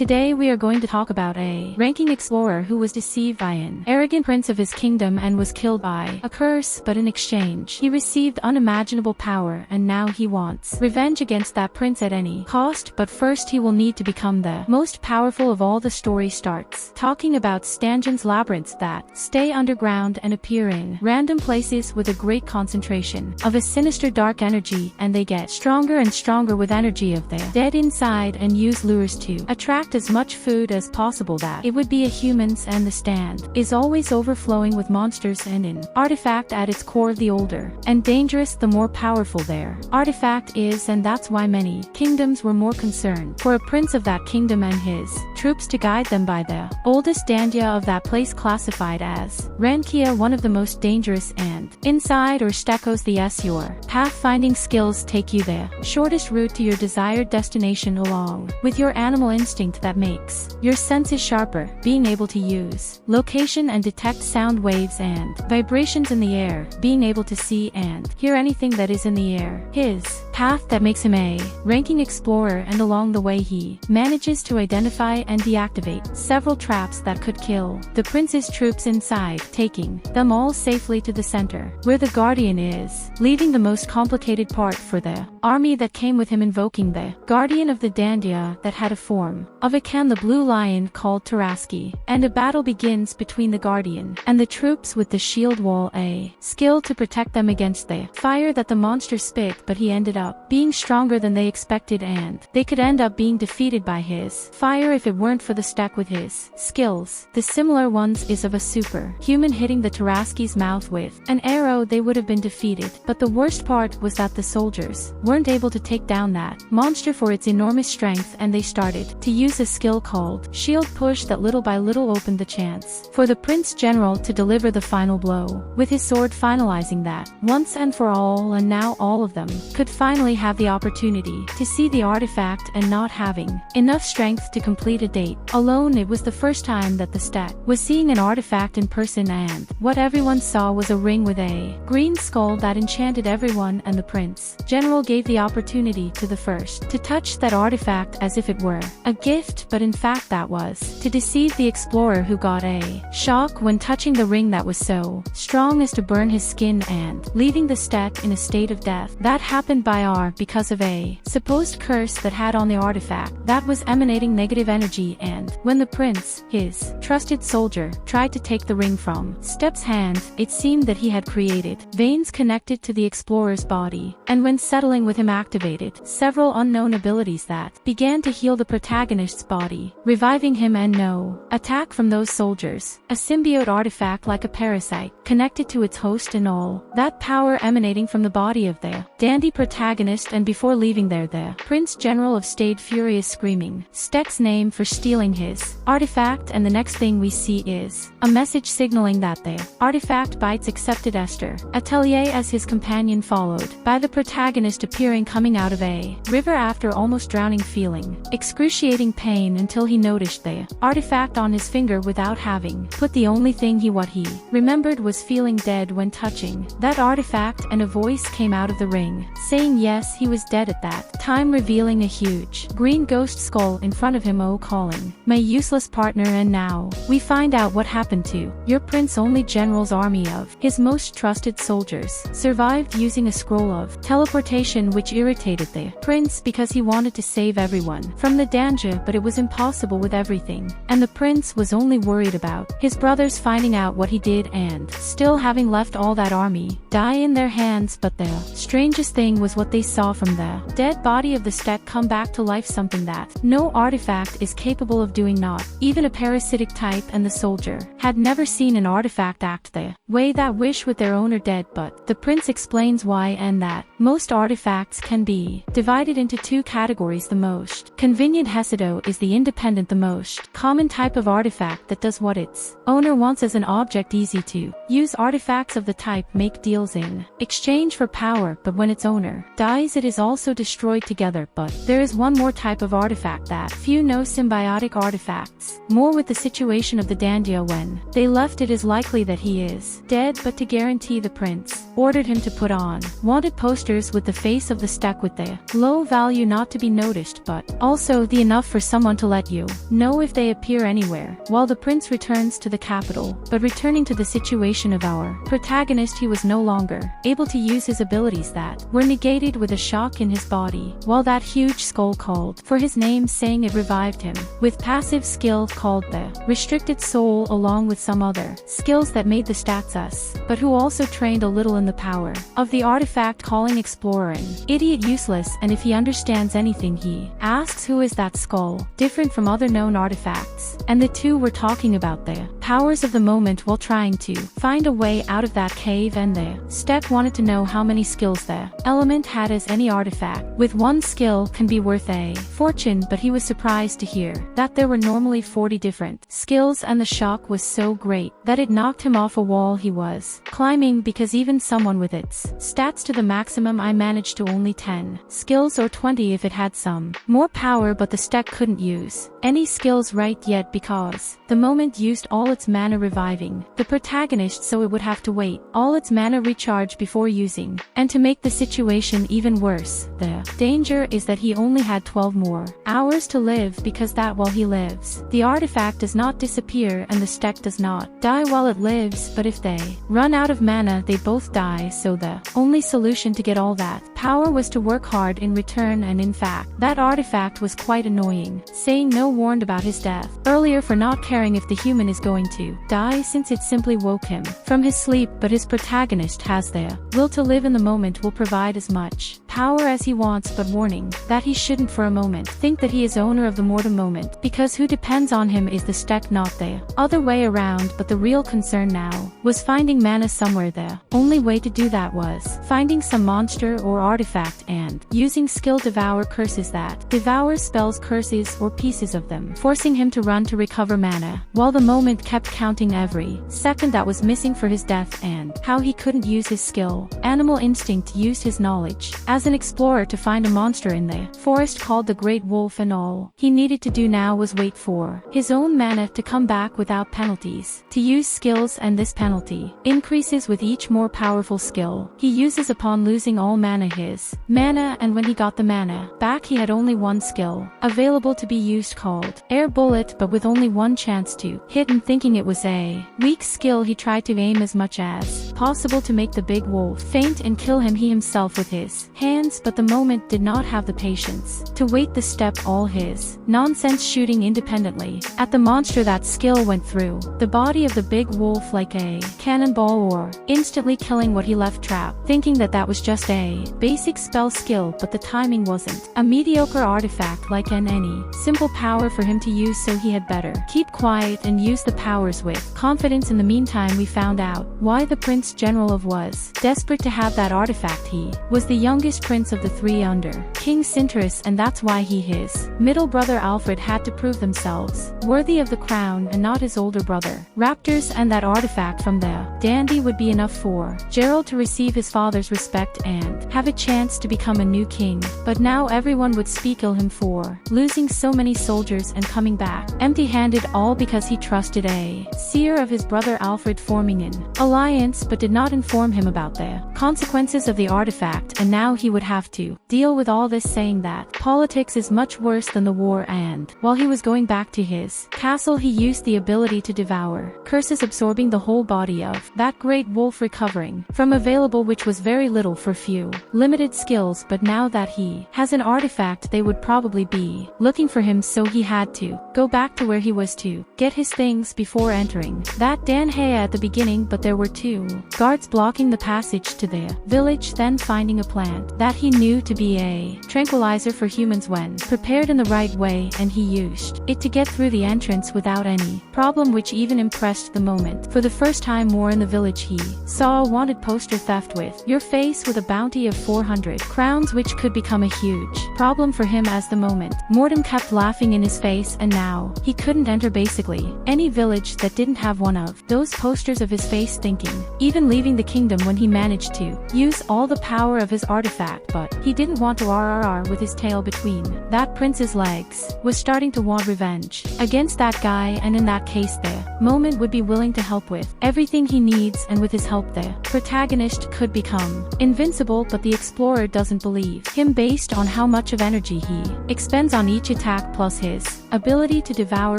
Today we are going to talk about a ranking explorer who was deceived by an arrogant prince of his kingdom and was killed by a curse, but in exchange he received unimaginable power, and now he wants revenge against that prince at any cost. But first he will need to become the most powerful of all. The story starts talking about Stangen's labyrinths that stay underground and appear in random places with a great concentration of a sinister dark energy, and they get stronger and stronger with energy of the dead inside, and use lures to attract as much food as possible that it would be a humans, and the stand is always overflowing with monsters and an artifact at its core. The older and dangerous, the more powerful their artifact is, and that's why many kingdoms were more concerned for a prince of that kingdom and his troops to guide them by the oldest dandia of that place, classified as Rankia, one of the most dangerous, and inside or stekos the s your pathfinding skills take you the shortest route to your desired destination, along with your animal instinct that makes your senses sharper, being able to use location and detect sound waves and vibrations in the air, being able to see and hear anything that is in the air. His path that makes him a ranking explorer, and along the way he manages to identify and deactivate several traps that could kill the prince's troops inside, taking them all safely to the center where the guardian is, leaving the most complicated part for the army that came with him, invoking the guardian of the dandia that had a form of a can, the blue lion called Taraski, and a battle begins between the guardian and the troops with the shield wall, a skill to protect them against the fire that the monster spit. But he ended up being stronger than they expected, and they could end up being defeated by his fire if it weren't for the stack with his skills, the similar ones is of a super human, hitting the Taraski's mouth with an arrow. They would have been defeated, but the worst part was that the soldiers weren't able to take down that monster for its enormous strength, and they started to use a skill called shield push that little by little opened the chance for the prince general to deliver the final blow with his sword, finalizing that once and for all. And now all of them could finally have the opportunity to see the artifact, and not having enough strength to complete a date alone, it was the first time that the stat was seeing an artifact in person, and what everyone saw was a ring with a green skull that enchanted everyone, and the prince general gave the opportunity to the first to touch that artifact as if it were a gift, but in fact that was to deceive the explorer, who got a shock when touching the ring that was so strong as to burn his skin and leaving the stat in a state of death. That happened by because of a supposed curse that had on the artifact that was emanating negative energy, and when the prince, his trusted soldier, tried to take the ring from Step's hand, it seemed that he had created veins connected to the explorer's body, and when settling with him activated several unknown abilities that began to heal the protagonist's body, reviving him, and no attack from those soldiers, a symbiote artifact like a parasite connected to its host, and all that power emanating from the body of the dandy protagonist. And before leaving there, the prince general of stayed furious, screaming Stek's name for stealing his artifact, and the next thing we see is a message signaling that the artifact bites accepted Esther Atelier as his companion, followed by the protagonist appearing coming out of a river after almost drowning, feeling excruciating pain until he noticed the artifact on his finger without having put the only thing what he remembered was feeling dead when touching that artifact, and a voice came out of the ring saying yes, he was dead at that time, revealing a huge green ghost skull in front of him, calling my useless partner. And now we find out what happened to your prince. Only general's army of his most trusted soldiers survived using a scroll of teleportation, which irritated the prince because he wanted to save everyone from the danger, but it was impossible with everything, and the prince was only worried about his brothers finding out what he did and still having left all that army die in their hands. But the strangest thing was what they saw from the dead body of the Stek come back to life, something that no artifact is capable of doing, not even a parasitic type, and the soldier had never seen an artifact act the way that wish with their owner dead. But the prince explains why, and that most artifacts can be divided into two categories. The most convenient Hesido is the independent, the most common type of artifact that does what its owner wants as an object. Easy to use artifacts of the type make deals in exchange for power, but when its owner dies, it is also destroyed together. But there is one more type of artifact that few know: symbiotic artifacts. More with the situation of the Dandia. When they left, it is likely that he is dead, but to guarantee, the prince ordered him to put on wanted posters with the face of the stack, with the low value not to be noticed, but also the enough for someone to let you know if they appear anywhere. While the prince returns to the capital, but returning to the situation of our protagonist, he was no longer able to use his abilities that were negated with a shock in his body, while that huge skull called for his name, saying it revived him with passive skill called the restricted soul, along with some other skills that made the stats us, but who also trained a little in the power of the artifact, calling explorer an idiot, useless, and if he understands anything, he asks who is that skull, different from other known artifacts, and the two were talking about the powers of the moment while trying to find a way out of that cave, and the step wanted to know how many skills the element had, as any artifact with one skill can be worth a fortune, but he was surprised to hear that there were normally 40 different skills, and the shock was so great that it knocked him off a wall he was climbing, because even someone with its stats to the maximum, I managed to only 10 skills or 20 if it had some more power, but the stack couldn't use any skills right yet because the moment used all its mana reviving the protagonist, so it would have to wait all its mana recharge before using. And to make the situation even worse, the danger is that he only had 12 more hours to live, because that while he lives, the artifact does not disappear and the stack does not die while it lives, but if they run out of mana, they both die. So the only solution to get all that power was to work hard in return, and in fact, that artifact was quite annoying, saying no warned about his death earlier for not caring if the human is going to die, since it simply woke him from his sleep, but his protagonist has the will to live in the moment, will provide as much power as he wants, but warning that he shouldn't for a moment think that he is owner of the mortal moment, because who depends on him is the stack, not the other way around. But the real concern now was finding mana somewhere. The only way to do that was finding some monster or artifact and using skill devour curses that devours spells, curses, or pieces of them, forcing him to run to recover mana, while the moment kept counting every second that was missing for his death, and how he couldn't use his skill. Animal instinct used his knowledge as an explorer to find a monster in the forest called the Great Wolf, and all he needed to do now was wait for his own mana to come back without penalties to use skills, and this penalty increases with each more powerful skill he uses upon losing all mana. His mana, and when he got the mana back, he had only one skill available to be used called Air Bullet, but with only one chance to hit, and thinking it was a weak skill, he tried to aim as much as possible to make the big wolf faint and kill him he himself with his hands, but the moment did not have the patience to wait the step. All his nonsense shooting independently at the monster, that skill went through the body of the big wolf like a cannonball, or instantly killing what he left trapped, thinking that that was just a basic spell skill, but the timing wasn't a mediocre artifact like any simple power for him to use, so he had better keep quiet and use the powers with confidence. In the meantime, we found out why the Prince General of was desperate to have that artifact. He was the youngest prince of the three under King Sinterus, and that's why his middle brother Alfred had to prove themselves worthy of the crown and not his older brother Raptors, and that artifact from the dandy would be enough for Gerald to receive his father's respect and have a chance to become a new king. But now everyone would speak ill him for losing so many soldiers and coming back empty-handed, all because he trusted a seer of his brother Alfred, forming an alliance, but did not inform him about the consequences of the artifact, and now he would have to deal with all this, saying that politics is much worse than the war. And while he was going back to his castle, he used the ability to devour curses, absorbing the whole body of that great wolf, recovering from available, which was very little for few limited skills. But now that he has an artifact, they would probably be looking for him, so he had to go back to where he was to get his things before entering that Danhea at the beginning. But there were two guards blocking the passage to the village. Then finding a plant that he knew to be a tranquilizer for humans when prepared in the right way, and he used it to get through the entrance without any problem, which even impressed the moment. For the first time more in the village, he saw a wanted poster: theft with your face, with a bounty of 400 crowns, which could become a huge problem for him as the moment Mortem kept laughing in his face, and now he couldn't enter basically any village that didn't have one of those posters of his face, thinking even leaving the kingdom when he managed to use all the power of his artifact attacked, but he didn't want to RRR with his tail between that prince's legs, was starting to want revenge against that guy, and in that case the moment would be willing to help with everything he needs, and with his help the protagonist could become invincible, but the explorer doesn't believe him based on how much of energy he expends on each attack plus his ability to devour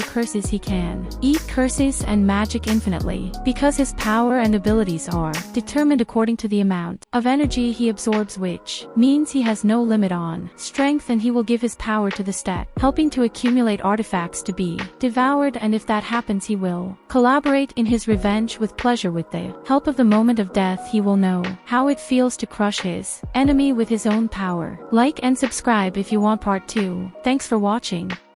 curses. He can eat curses and magic infinitely because his power and abilities are determined according to the amount of energy he absorbs, which means he has no limit on strength, and he will give his power to the stat, helping to accumulate artifacts to be devoured, and if that happens he will collaborate in his revenge with pleasure. With the help of the moment of death he will know how it feels to crush his enemy with his own power. Like and subscribe if you want part 2. Thanks for watching.